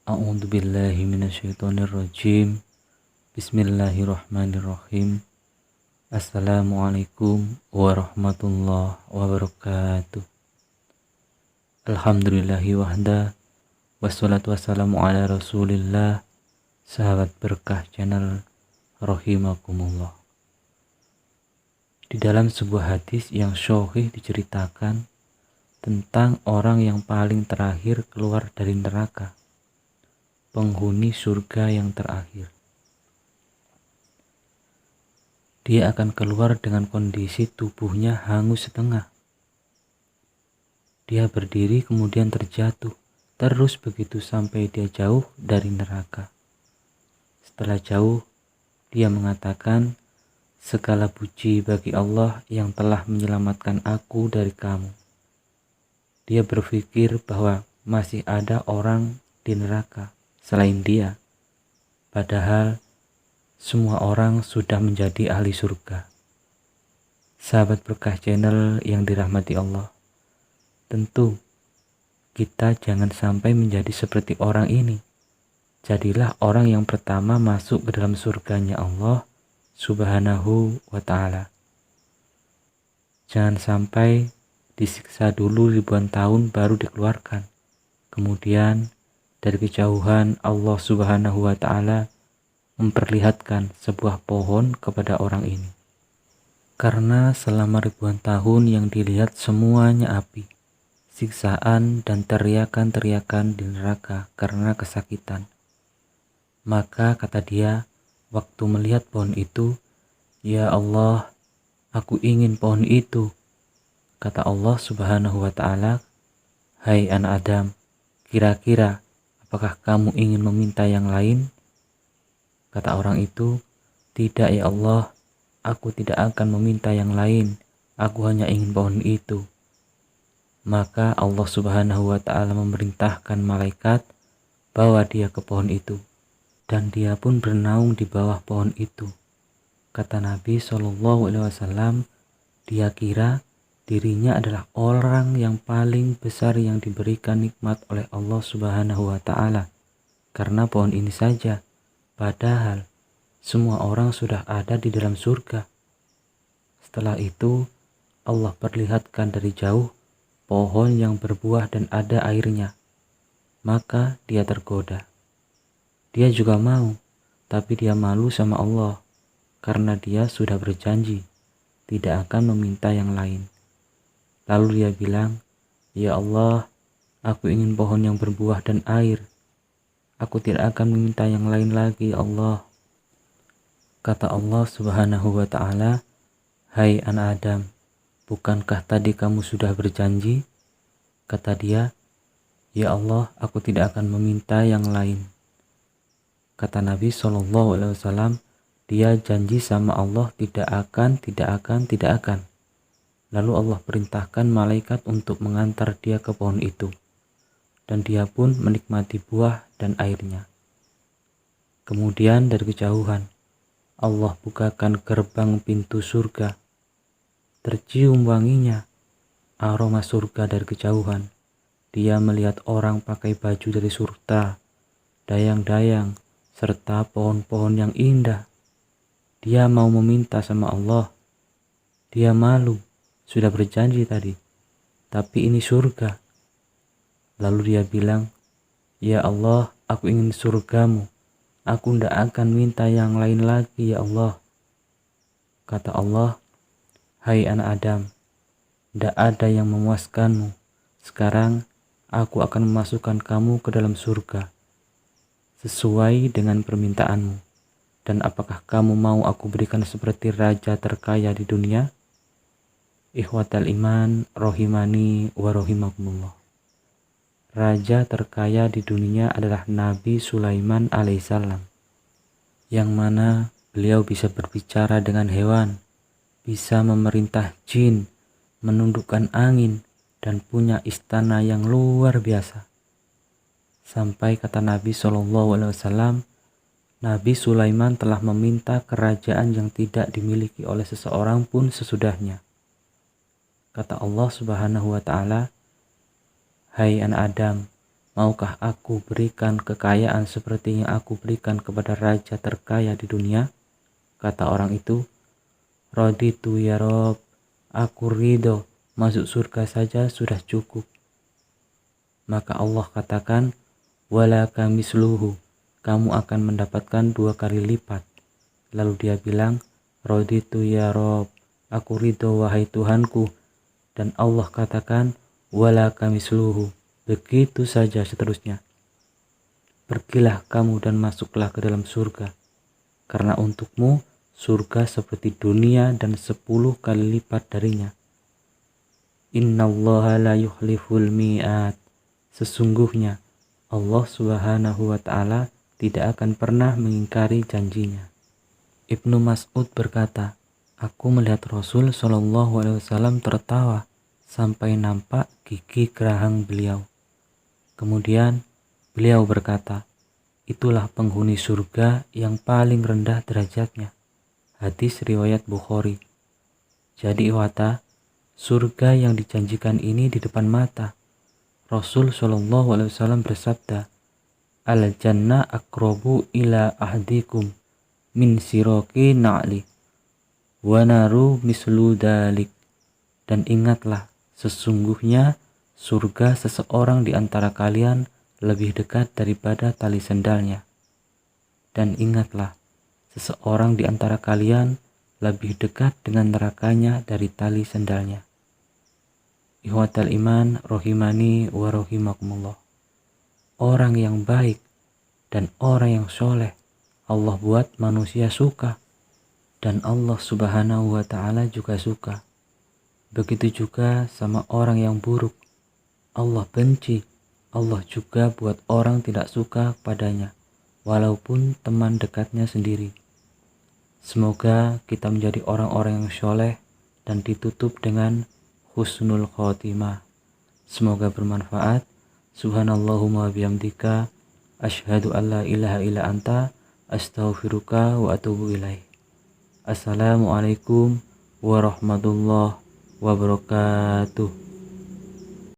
A'udzu billahi minasyaitonir rajim. Bismillahirrahmanirrahim. Assalamualaikum warahmatullahi wabarakatuh. Alhamdulillahi wahda, wassalatu wassalamu ala rasulillah. Sahabat berkah channel rahimakumullah. Di dalam sebuah hadis yang sahih diceritakan tentang orang yang paling terakhir keluar dari neraka, penghuni surga yang terakhir. Dia akan keluar dengan kondisi tubuhnya hangus setengah. Dia berdiri kemudian terjatuh, terus begitu sampai dia jauh dari neraka. Setelah jauh, dia mengatakan, "Segala puji bagi Allah yang telah menyelamatkan aku dari kamu." Dia berpikir bahwa masih ada orang di neraka selain dia, padahal semua orang sudah menjadi ahli surga. Sahabat berkah channel yang dirahmati Allah, tentu kita jangan sampai menjadi seperti orang ini. Jadilah orang yang pertama masuk ke dalam surganya Allah Subhanahu wa ta'ala. Jangan sampai disiksa dulu ribuan tahun baru dikeluarkan. Kemudian dari kejauhan Allah Subhanahu wa ta'ala memperlihatkan sebuah pohon kepada orang ini. Karena selama ribuan tahun yang dilihat semuanya api, siksaan dan teriakan-teriakan di neraka karena kesakitan. Maka kata dia, waktu melihat pohon itu, "Ya Allah, aku ingin pohon itu." Kata Allah Subhanahu wa ta'ala, "Hai anak Adam, kira-kira apakah kamu ingin meminta yang lain?" Kata orang itu, "Tidak ya Allah, aku tidak akan meminta yang lain, aku hanya ingin pohon itu." Maka Allah Subhanahu wa ta'ala memerintahkan malaikat bawa dia ke pohon itu, dan dia pun bernaung di bawah pohon itu. Kata Nabi SAW, dia kira dirinya adalah orang yang paling besar yang diberikan nikmat oleh Allah Subhanahu wa ta'ala karena pohon ini saja, padahal semua orang sudah ada di dalam surga. Setelah itu Allah perlihatkan dari jauh pohon yang berbuah dan ada airnya, maka dia tergoda. Dia juga mau, tapi dia malu sama Allah karena dia sudah berjanji tidak akan meminta yang lain. Lalu dia bilang, "Ya Allah, aku ingin pohon yang berbuah dan air. Aku tidak akan meminta yang lain lagi, ya Allah." Kata Allah Subhanahu wa ta'ala, "Hai anak Adam, bukankah tadi kamu sudah berjanji?" Kata dia, "Ya Allah, aku tidak akan meminta yang lain." Kata Nabi SAW, dia janji sama Allah tidak akan. Lalu Allah perintahkan malaikat untuk mengantar dia ke pohon itu, dan dia pun menikmati buah dan airnya. Kemudian dari kejauhan, Allah bukakan gerbang pintu surga. Tercium wanginya, aroma surga dari kejauhan. Dia melihat orang pakai baju dari surga, dayang-dayang, serta pohon-pohon yang indah. Dia mau meminta sama Allah. Dia malu, sudah berjanji tadi, tapi ini surga. Lalu dia bilang, "Ya Allah, aku ingin surgamu. Aku tidak akan minta yang lain lagi, ya Allah." Kata Allah, "Hai anak Adam, tidak ada yang memuaskanmu. Sekarang aku akan memasukkan kamu ke dalam surga sesuai dengan permintaanmu. Dan apakah kamu mau aku berikan seperti raja terkaya di dunia?" Ikhwatal iman, rohimani wa rohimakumullah. Raja terkaya di dunia adalah Nabi Sulaiman alaihissalam, yang mana beliau bisa berbicara dengan hewan, bisa memerintah jin, menundukkan angin, dan punya istana yang luar biasa. Sampai kata Nabi SAW, Nabi Sulaiman telah meminta kerajaan yang tidak dimiliki oleh seseorang pun sesudahnya. Kata Allah Subhanahu wa ta'ala, "Hai anak Adam, maukah aku berikan kekayaan seperti yang aku berikan kepada raja terkaya di dunia? Kata orang itu, raditu ya Rob, aku ridho, masuk surga saja sudah cukup. Maka Allah katakan, walaka misluhu, kamu akan mendapatkan 2 kali lipat. Lalu dia bilang, raditu ya Rob, aku ridho wahai Tuhanku. Dan Allah katakan, walaka misluhu, begitu saja seterusnya. Pergilah kamu dan masuklah ke dalam surga, karena untukmu surga seperti dunia dan 10 kali lipat darinya. Innallaha la yukhliful mi'at. Sesungguhnya Allah Subhanahu wa ta'ala tidak akan pernah mengingkari janjinya. Ibnu Mas'ud berkata, aku melihat Rasul Shallallahu Alaihi Wasallam tertawa sampai nampak gigi geraham beliau. Kemudian beliau berkata, itulah penghuni surga yang paling rendah derajatnya. Hadis riwayat Bukhari. Jadi ikhwata, surga yang dijanjikan ini di depan mata. Rasul Shallallahu Alaihi Wasallam bersabda, al jannah aqrabu ila ahdikum min siroki na'li wa naru mislu dalik. Dan ingatlah, sesungguhnya surga seseorang di antara kalian lebih dekat daripada tali sendalnya. Dan ingatlah, seseorang di antara kalian lebih dekat dengan nerakanya dari tali sendalnya. Ikhwatal iman rohimani wa rohimakumullah. Orang yang baik dan orang yang soleh Allah buat manusia suka, dan Allah Subhanahu wa ta'ala juga suka. Begitu juga sama orang yang buruk, Allah benci. Allah juga buat orang tidak suka padanya, walaupun teman dekatnya sendiri. Semoga kita menjadi orang-orang yang soleh dan ditutup dengan husnul khotimah. Semoga bermanfaat. Subhanallahumma bihamdika, asyhadu an la ilaha illa anta, astaghfiruka wa atubu ilaih. Assalamualaikum warahmatullahi wabarakatuh.